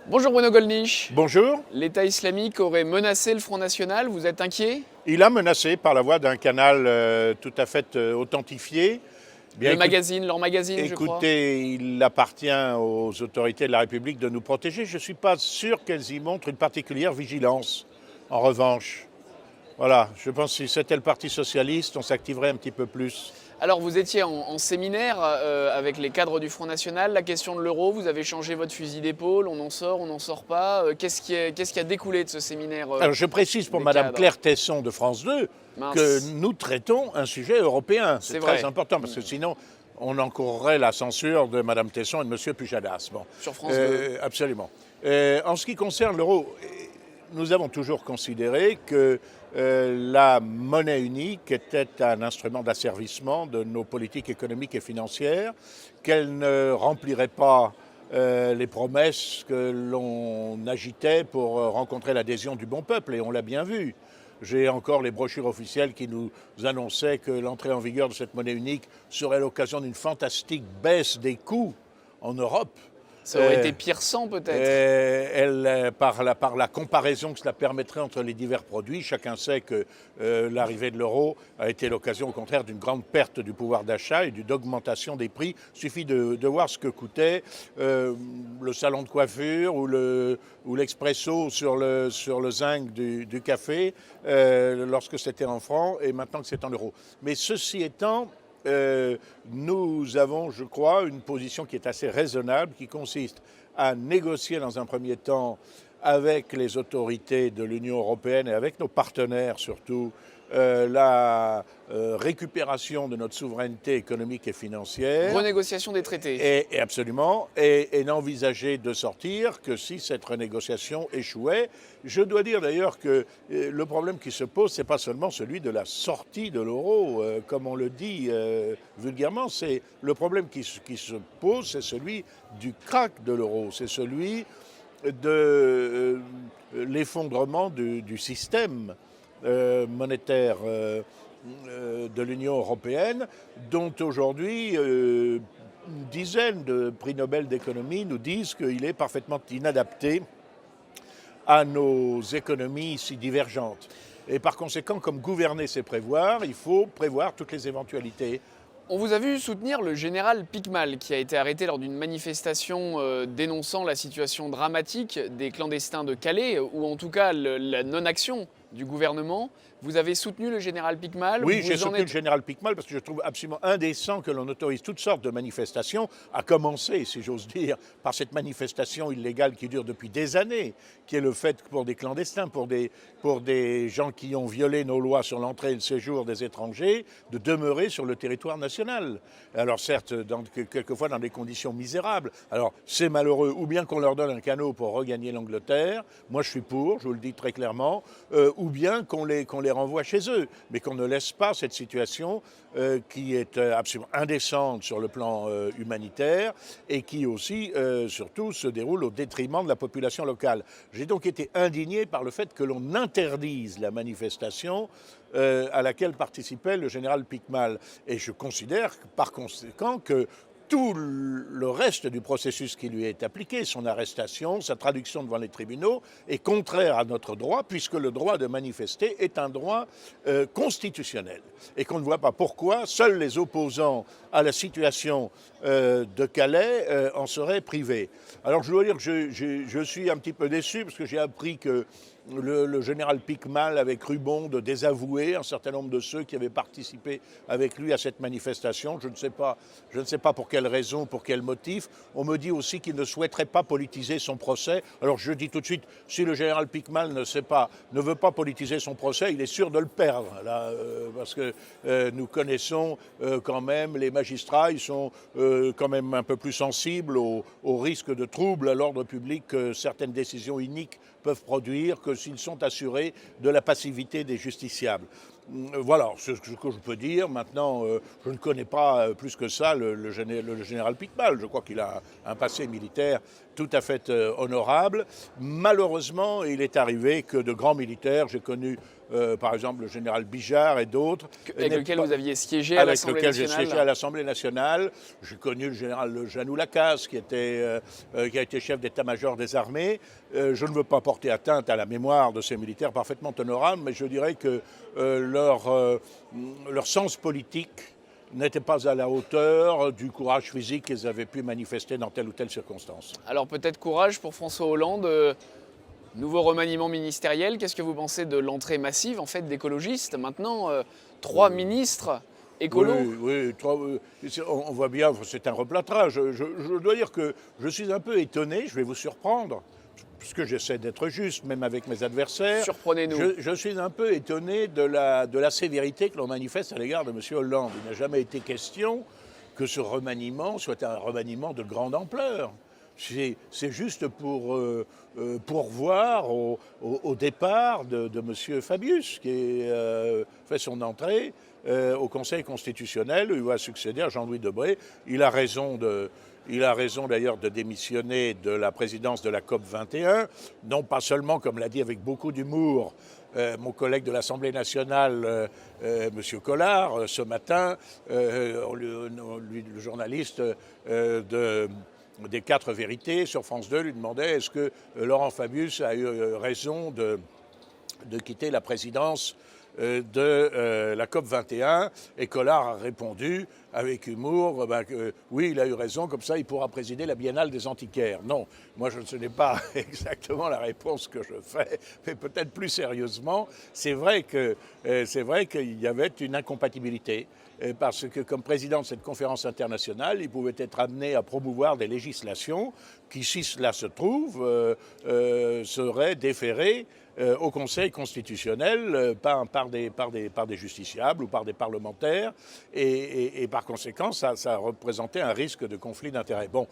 Bonjour Bruno Gollnisch. Bonjour. L'État islamique aurait menacé le Front National, vous êtes inquiet? Il a menacé par la voie d'un canal tout à fait authentifié. Leur magazine, je crois. Écoutez, il appartient aux autorités de la République de nous protéger. Je ne suis pas sûr qu'elles y montrent une particulière vigilance, en revanche. Voilà, je pense que si c'était le Parti socialiste, on s'activerait un petit peu plus. Alors vous étiez en séminaire avec les cadres du Front National, la question de l'euro, vous avez changé votre fusil d'épaule, on n'en sort pas. Qu'est-ce qui a découlé de ce séminaire Alors je précise pour Madame Claire Tesson de France 2 que nous traitons un sujet européen. C'est très important parce que sinon on encourrait la censure de Madame Tesson et de Monsieur Pujadas. Bon. Sur France 2. Absolument. En ce qui concerne l'euro, nous avons toujours considéré que la monnaie unique était un instrument d'asservissement de nos politiques économiques et financières, qu'elle ne remplirait pas les promesses que l'on agitait pour rencontrer l'adhésion du bon peuple, et on l'a bien vu. J'ai encore les brochures officielles qui nous annonçaient que l'entrée en vigueur de cette monnaie unique serait l'occasion d'une fantastique baisse des coûts en Europe. Ça aurait été pire sans peut-être. Par la comparaison que cela permettrait entre les divers produits, chacun sait que l'arrivée de l'euro a été l'occasion au contraire d'une grande perte du pouvoir d'achat et d'une augmentation des prix. Il suffit de voir ce que coûtait le salon de coiffure ou l'expresso sur le zinc du café lorsque c'était en francs et maintenant que c'est en euros. Mais ceci étant, nous avons, je crois, une position qui est assez raisonnable, qui consiste à négocier dans un premier temps avec les autorités de l'Union européenne et avec nos partenaires surtout, la récupération de notre souveraineté économique et financière. Renégociation des traités. Et absolument, et n'envisager de sortir que si cette renégociation échouait. Je dois dire d'ailleurs que le problème qui se pose, ce n'est pas seulement celui de la sortie de l'euro, comme on le dit vulgairement, c'est le problème qui se pose, c'est celui du krach de l'euro, c'est celui de l'effondrement du système monétaire de l'Union européenne, dont aujourd'hui une dizaine de prix Nobel d'économie nous disent qu'il est parfaitement inadapté à nos économies si divergentes. Et par conséquent, comme gouverner c'est prévoir, il faut prévoir toutes les éventualités. On vous a vu soutenir le général Piquemal qui a été arrêté lors d'une manifestation dénonçant la situation dramatique des clandestins de Calais, ou en tout cas la non-action du gouvernement. Vous avez soutenu le général Piquemal? Oui, j'ai soutenu le général Piquemal parce que je trouve absolument indécent que l'on autorise toutes sortes de manifestations, à commencer, si j'ose dire, par cette manifestation illégale qui dure depuis des années, qui est le fait pour des clandestins, pour des gens qui ont violé nos lois sur l'entrée et le séjour des étrangers, de demeurer sur le territoire national. Alors certes, quelquefois dans des conditions misérables. Alors c'est malheureux, ou bien qu'on leur donne un canot pour regagner l'Angleterre, moi je suis pour, je vous le dis très clairement, ou bien qu'on les renvoie chez eux, mais qu'on ne laisse pas cette situation qui est absolument indécente sur le plan humanitaire et qui aussi, surtout, se déroule au détriment de la population locale. J'ai donc été indigné par le fait que l'on interdise la manifestation à laquelle participait le général Piquemal. Et je considère par conséquent que tout le reste du processus qui lui est appliqué, son arrestation, sa traduction devant les tribunaux, est contraire à notre droit, puisque le droit de manifester est un droit constitutionnel. Et qu'on ne voit pas pourquoi seuls les opposants à la situation de Calais en seraient privés. Alors je dois dire que je suis un petit peu déçu, parce que j'ai appris que le général Piquemal avait cru bon de désavouer un certain nombre de ceux qui avaient participé avec lui à cette manifestation. Je ne sais pas pour quelle raison, pour quel motif. On me dit aussi qu'il ne souhaiterait pas politiser son procès. Alors je dis tout de suite, si le général Piquemal ne veut pas politiser son procès, il est sûr de le perdre, là, parce que nous connaissons quand même les magistrats, ils sont quand même un peu plus sensibles au risque de troubles à l'ordre public que certaines décisions iniques peuvent produire, que s'ils sont assurés de la passivité des justiciables. Voilà ce que je peux dire. Maintenant, je ne connais pas plus que ça le général Piquemal. Je crois qu'il a un passé militaire tout à fait honorable. Malheureusement, il est arrivé que de grands militaires, j'ai connu par exemple le général Bijard et d'autres. Avec lequel vous aviez siégé à l'Assemblée nationale. Avec lequel j'ai siégé à l'Assemblée nationale. J'ai connu le général Janou Lacasse, qui a été chef d'état-major des armées. Je ne veux pas porter atteinte à la mémoire de ces militaires parfaitement honorables, mais je dirais que leur sens politique n'était pas à la hauteur du courage physique qu'ils avaient pu manifester dans telle ou telle circonstance. Alors peut-être courage pour François Hollande. Nouveau remaniement ministériel, qu'est-ce que vous pensez de l'entrée massive en fait d'écologistes? Maintenant, 3 ministres écolos. Oui, on voit bien, c'est un replâtrage. Je dois dire que je suis un peu étonné, je vais vous surprendre, puisque j'essaie d'être juste, même avec mes adversaires. Surprenez-nous. Je suis un peu étonné de la sévérité que l'on manifeste à l'égard de M. Hollande. Il n'a jamais été question que ce remaniement soit un remaniement de grande ampleur. C'est juste pour voir au départ de M. Fabius, qui fait son entrée au Conseil constitutionnel, où il va succéder à Jean-Louis Debré. Il a raison d'ailleurs de démissionner de la présidence de la COP 21, non pas seulement, comme l'a dit avec beaucoup d'humour mon collègue de l'Assemblée nationale, M. Collard, ce matin, le journaliste des 4 vérités sur France 2 lui demandait est-ce que Laurent Fabius a eu raison de quitter la présidence de la COP 21, et Collard a répondu avec humour que oui, il a eu raison, comme ça il pourra présider la Biennale des antiquaires. Non, moi ce n'est pas exactement la réponse que je fais, mais peut-être plus sérieusement, c'est vrai qu'il y avait une incompatibilité, parce que comme président de cette conférence internationale, il pouvait être amené à promouvoir des législations qui, si cela se trouve, seraient déférées au Conseil constitutionnel par des justiciables ou par des parlementaires, et par conséquent, ça représentait un risque de conflit d'intérêts. Bon,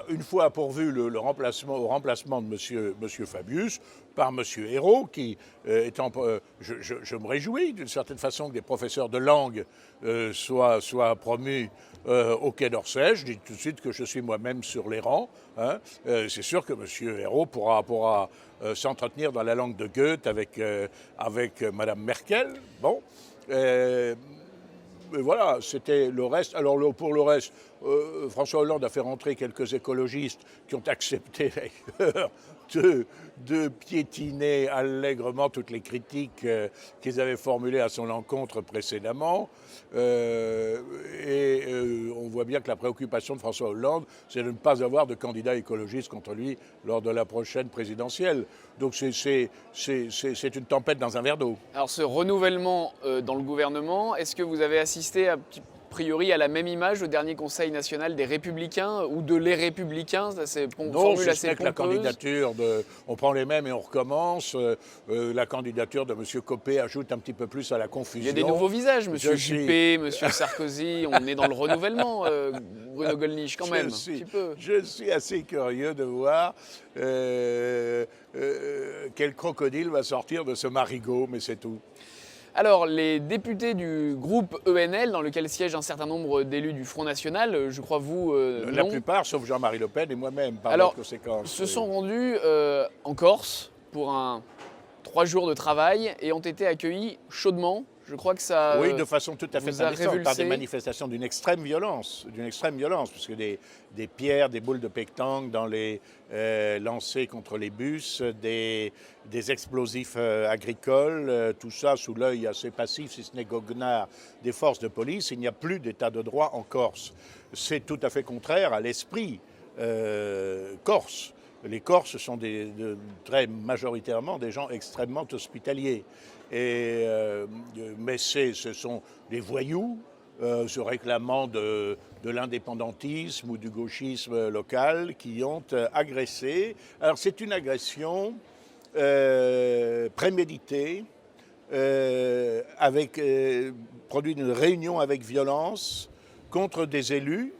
une fois pourvu au remplacement de monsieur Fabius par M. Ayrault, qui je me réjouis d'une certaine façon que des professeurs de langue soient promus au Quai d'Orsay. Je dis tout de suite que je suis moi-même sur les rangs. Hein. C'est sûr que M. Ayrault pourra s'entretenir dans la langue de Goethe avec Mme Merkel. Bon. Mais voilà, c'était le reste. Alors pour le reste, François Hollande a fait rentrer quelques écologistes qui ont accepté d'ailleurs de piétiner allègrement toutes les critiques qu'ils avaient formulées à son encontre précédemment. On voit bien que la préoccupation de François Hollande, c'est de ne pas avoir de candidat écologiste contre lui lors de la prochaine présidentielle. Donc c'est une tempête dans un verre d'eau. Alors ce renouvellement dans le gouvernement, est-ce que vous avez assisté a priori à la même image au dernier Conseil national des Républicains ou de les Républicains? C'est une formule assez pompeuse. La candidature on prend les mêmes et on recommence. La candidature de M. Copé ajoute un petit peu plus à la confusion. Il y a des nouveaux visages, M. Juppé, M. Sarkozy. On est dans le renouvellement, Bruno Gollnisch, quand même. Je suis assez curieux de voir quel crocodile va sortir de ce marigot, mais c'est tout. Alors, les députés du groupe ENL, dans lequel siègent un certain nombre d'élus du Front National, je crois vous, la plupart, sauf Jean-Marie Le Pen et moi-même, par conséquence. Se sont rendus en Corse pour 3 jours de travail et ont été accueillis chaudement. Je crois que ça. Oui, de façon tout à fait indécente, par des manifestations d'une extrême violence, puisque des pierres, des boules de pétanque lancées contre les bus, des explosifs agricoles, tout ça sous l'œil assez passif, si ce n'est goguenard, des forces de police. Il n'y a plus d'état de droit en Corse. C'est tout à fait contraire à l'esprit corse. Les Corses sont très majoritairement des gens extrêmement hospitaliers. Mais ce sont des voyous se réclamant de l'indépendantisme ou du gauchisme local qui ont agressé. Alors c'est une agression préméditée, produit d'une réunion avec violence contre des élus.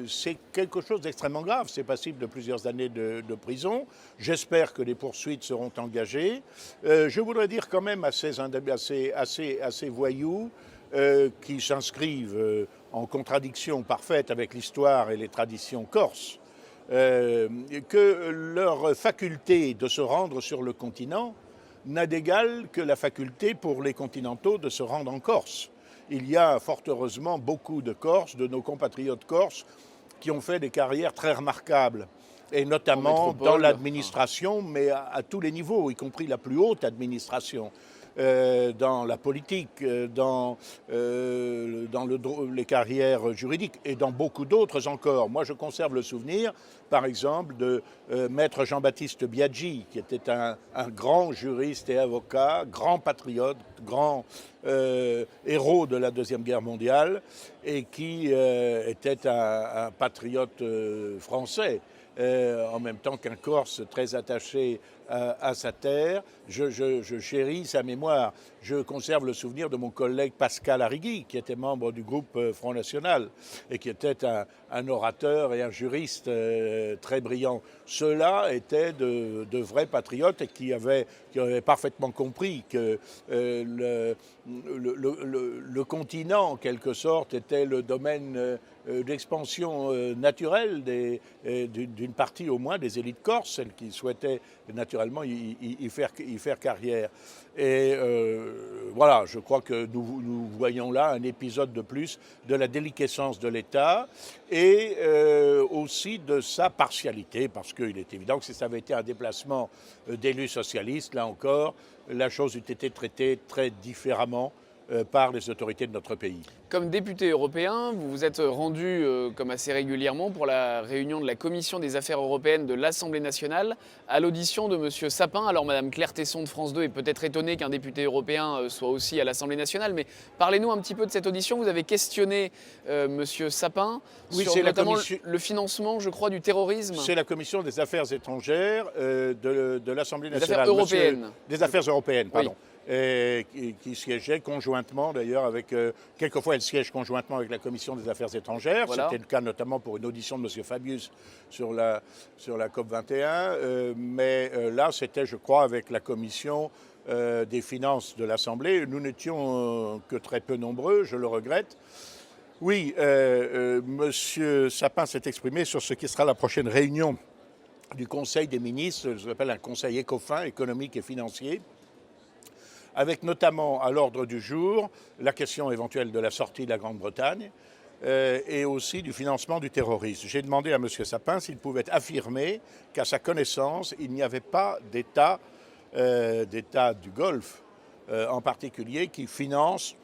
C'est quelque chose d'extrêmement grave. C'est passible de plusieurs années de prison. J'espère que les poursuites seront engagées. Je voudrais dire quand même à ces voyous qui s'inscrivent en contradiction parfaite avec l'histoire et les traditions corses, que leur faculté de se rendre sur le continent n'a d'égal que la faculté pour les continentaux de se rendre en Corse. Il y a fort heureusement beaucoup de Corses, de nos compatriotes corses, qui ont fait des carrières très remarquables, et notamment dans l'administration, mais à tous les niveaux, y compris la plus haute administration. Dans la politique, dans les carrières juridiques et dans beaucoup d'autres encore. Moi, je conserve le souvenir, par exemple, de maître Jean-Baptiste Biaggi, qui était un grand juriste et avocat, grand patriote, grand héros de la Deuxième Guerre mondiale, et qui était un patriote français. En même temps qu'un Corse très attaché à sa terre. Je chéris sa mémoire. Je conserve le souvenir de mon collègue Pascal Arrigui, qui était membre du groupe Front National et qui était un orateur et un juriste très brillant. Ceux-là étaient de vrais patriotes et qui avaient parfaitement compris que le continent, en quelque sorte, était le domaine d'expansion naturelle d'une partie au moins des élites corses, celles qui souhaitaient naturellement y faire carrière. Et voilà, je crois que nous voyons là un épisode de plus de la déliquescence de l'État et aussi de sa partialité, parce qu'il est évident que si ça avait été un déplacement d'élus socialistes, là encore, la chose eût été traitée très différemment par les autorités de notre pays. Comme député européen, vous vous êtes rendu comme assez régulièrement pour la réunion de la Commission des affaires européennes de l'Assemblée nationale à l'audition de M. Sapin. Alors Mme Claire Tesson de France 2 est peut-être étonnée qu'un député européen soit aussi à l'Assemblée nationale, mais parlez-nous un petit peu de cette audition. Vous avez questionné M. Sapin sur notamment le financement, je crois, du terrorisme. C'est la Commission des affaires étrangères de l'Assemblée nationale. Des affaires européennes. Des affaires européennes, pardon. Oui. Qui siégeait conjointement d'ailleurs avec, quelquefois elle siège conjointement avec la Commission des affaires étrangères, voilà. C'était le cas notamment pour une audition de M. Fabius sur la COP21, mais là c'était je crois avec la Commission des finances de l'Assemblée. Nous n'étions que très peu nombreux, je le regrette. Oui, M. Sapin s'est exprimé sur ce qui sera la prochaine réunion du Conseil des ministres, je l'appelle un Conseil ECOFIN, économique et financier, avec notamment à l'ordre du jour la question éventuelle de la sortie de la Grande-Bretagne et aussi du financement du terrorisme. J'ai demandé à M. Sapin s'il pouvait affirmer qu'à sa connaissance, il n'y avait pas d'État du Golfe en particulier qui finance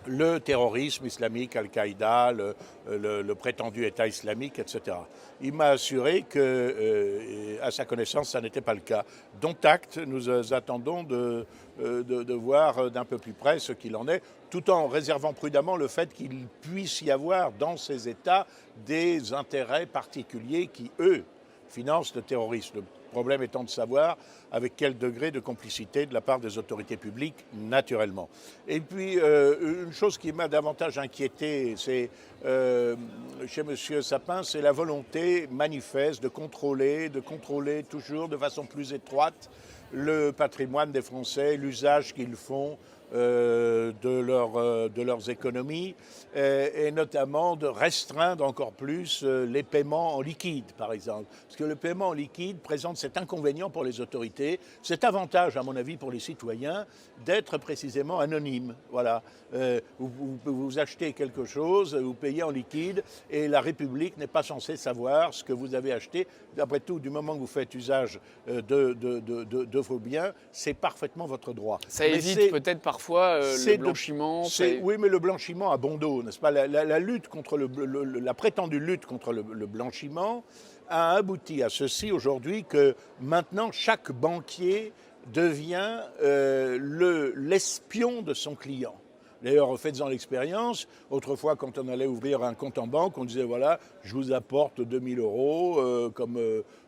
le terrorisme islamique, Al-Qaïda, le prétendu État islamique, etc. Il m'a assuré qu'à sa connaissance, ça n'était pas le cas. Dont acte, nous attendons de voir d'un peu plus près ce qu'il en est, tout en réservant prudemment le fait qu'il puisse y avoir dans ces États des intérêts particuliers qui, eux, financent le terrorisme. Le problème étant de savoir avec quel degré de complicité de la part des autorités publiques, naturellement. Et puis, une chose qui m'a davantage inquiété, c'est chez M. Sapin, c'est la volonté manifeste de contrôler toujours de façon plus étroite le patrimoine des Français, l'usage qu'ils font de leurs économies et notamment de restreindre encore plus les paiements en liquide, par exemple. Parce que le paiement en liquide présente cet inconvénient pour les autorités, cet avantage, à mon avis, pour les citoyens, d'être précisément anonyme. Voilà. Vous achetez quelque chose, vous payez en liquide et la République n'est pas censée savoir ce que vous avez acheté. Après tout, du moment que vous faites usage de vos biens, c'est parfaitement votre droit. Ça évite peut-être parfois le blanchiment. Oui, mais le blanchiment a bon dos, n'est-ce pas? La lutte contre la prétendue lutte contre le blanchiment a abouti à ceci aujourd'hui que maintenant chaque banquier devient l'espion de son client. D'ailleurs, faites-en l'expérience. Autrefois, quand on allait ouvrir un compte en banque, on disait, voilà, je vous apporte 2000 € comme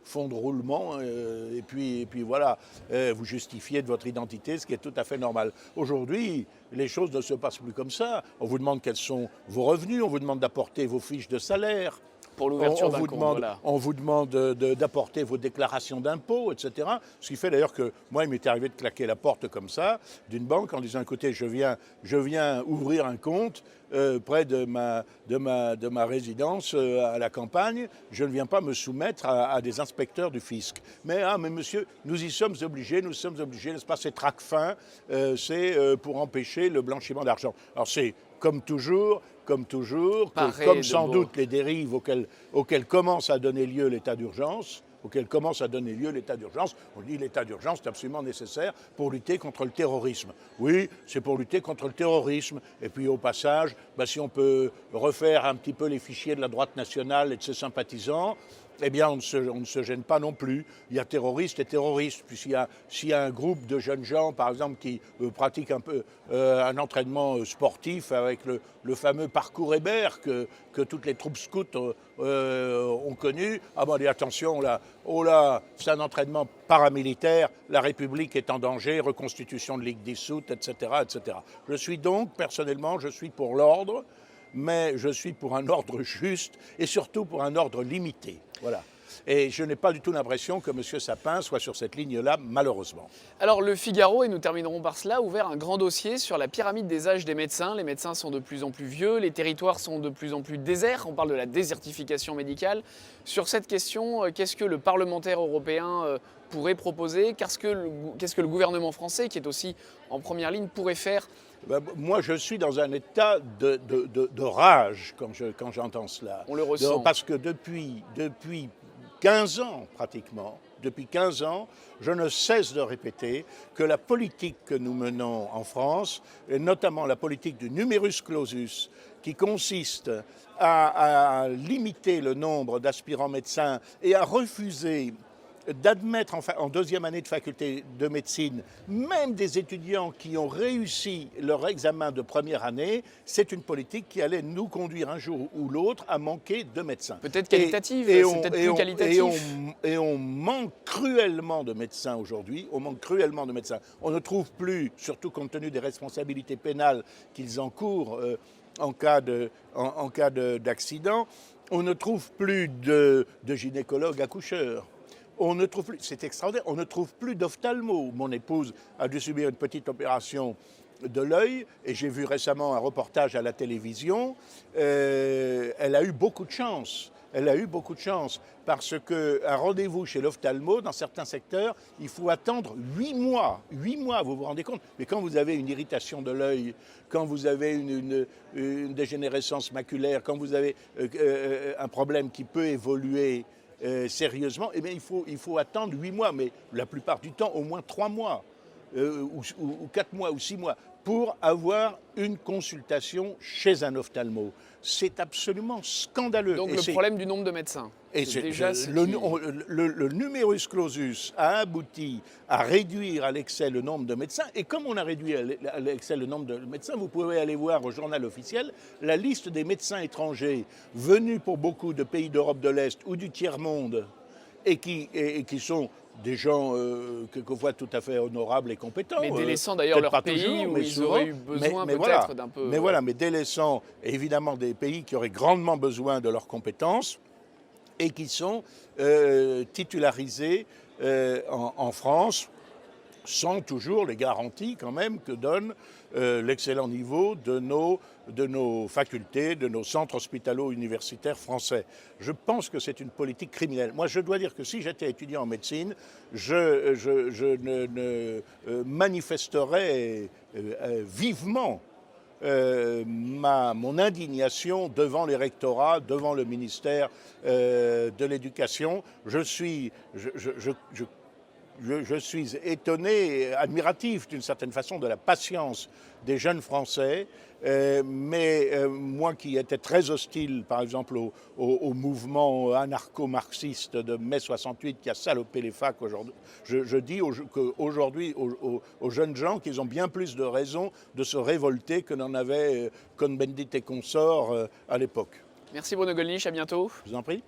fonds de roulement, et puis voilà, vous justifiez de votre identité, ce qui est tout à fait normal. Aujourd'hui, les choses ne se passent plus comme ça. On vous demande quels sont vos revenus, on vous demande d'apporter vos fiches de salaire. Pour l'ouverture d'un compte, voilà. On vous demande d'apporter vos déclarations d'impôts, etc. Ce qui fait d'ailleurs que moi, il m'est arrivé de claquer la porte comme ça d'une banque en disant, écoutez, je viens ouvrir un compte près de ma résidence à la campagne. Je ne viens pas me soumettre à des inspecteurs du fisc. Mais monsieur, nous y sommes obligés, n'est-ce pas, c'est Tracfin, c'est pour empêcher le blanchiment d'argent. Alors c'est comme toujours, comme sans doute les dérives auxquelles commence à donner lieu l'état d'urgence, on dit l'état d'urgence est absolument nécessaire pour lutter contre le terrorisme. Oui, c'est pour lutter contre le terrorisme. Et puis au passage, si on peut refaire un petit peu les fichiers de la droite nationale et de ses sympathisants, eh bien, on ne se gêne pas non plus. Il y a terroristes et terroristes. Puis s'il y a un groupe de jeunes gens, par exemple, qui pratiquent un peu un entraînement sportif avec le fameux parcours Hébert que toutes les troupes scouts ont connu, attention, là, c'est un entraînement paramilitaire, la République est en danger, reconstitution de Ligue dissoute, etc., etc. Personnellement, je suis pour l'ordre, mais je suis pour un ordre juste et surtout pour un ordre limité. Voilà. Et je n'ai pas du tout l'impression que M. Sapin soit sur cette ligne-là, malheureusement. Alors le Figaro, et nous terminerons par cela, a ouvert un grand dossier sur la pyramide des âges des médecins. Les médecins sont de plus en plus vieux, les territoires sont de plus en plus déserts. On parle de la désertification médicale. Sur cette question, qu'est-ce que le parlementaire européen pourrait proposer? Qu'est-ce que le gouvernement français, qui est aussi en première ligne, pourrait faire? Moi, je suis dans un état de rage quand j'entends cela. On le ressent. Parce que depuis 15 ans, pratiquement, je ne cesse de répéter que la politique que nous menons en France, et notamment la politique du numerus clausus, qui consiste à limiter le nombre d'aspirants médecins et à refuser d'admettre en deuxième année de faculté de médecine même des étudiants qui ont réussi leur examen de première année, c'est une politique qui allait nous conduire un jour ou l'autre à manquer de médecins. Peut-être qualitative, c'est peut-être plus qualitatif. Et on manque cruellement de médecins aujourd'hui, on ne trouve plus, surtout compte tenu des responsabilités pénales qu'ils encourent en cas d'accident, on ne trouve plus de gynécologues accoucheurs. C'est extraordinaire, on ne trouve plus d'ophtalmo. Mon épouse a dû subir une petite opération de l'œil et j'ai vu récemment un reportage à la télévision. Elle a eu beaucoup de chance. Parce qu'un rendez-vous chez l'ophtalmo, dans certains secteurs, il faut attendre 8 mois. 8 mois, vous vous rendez compte? Mais quand vous avez une irritation de l'œil, quand vous avez une dégénérescence maculaire, quand vous avez un problème qui peut évoluer sérieusement, eh bien, il faut attendre 8 mois, mais la plupart du temps, au moins 3 mois, ou 4 mois, ou 6 mois, pour avoir une consultation chez un ophtalmo. C'est absolument scandaleux. Donc le problème du nombre de médecins. Et le numerus clausus a abouti à réduire à l'excès le nombre de médecins. Et comme on a réduit à l'excès le nombre de médecins, vous pouvez aller voir au journal officiel la liste des médecins étrangers venus pour beaucoup de pays d'Europe de l'Est ou du tiers-monde et qui sont des gens quelquefois tout à fait honorables et compétents. Mais délaissant d'ailleurs leur pays toujours, où ils auraient eu besoin peut-être d'un peu... Mais délaissant évidemment des pays qui auraient grandement besoin de leurs compétences et qui sont titularisés en France sans toujours les garanties quand même que donne l'excellent niveau de nos facultés, de nos centres hospitalo-universitaires français. Je pense que c'est une politique criminelle. Moi, je dois dire que si j'étais étudiant en médecine, je manifesterais vivement mon indignation devant les rectorats, devant le ministère de l'Éducation. Je suis étonné, admiratif d'une certaine façon de la patience des jeunes Français, mais moi qui étais très hostile par exemple au mouvement anarcho-marxiste de mai 68 qui a salopé les facs aujourd'hui, je dis qu'aujourd'hui aux jeunes gens qu'ils ont bien plus de raisons de se révolter que n'en avait Cohn-Bendit et consorts à l'époque. Merci Bruno Gollnisch, à bientôt. Je vous en prie.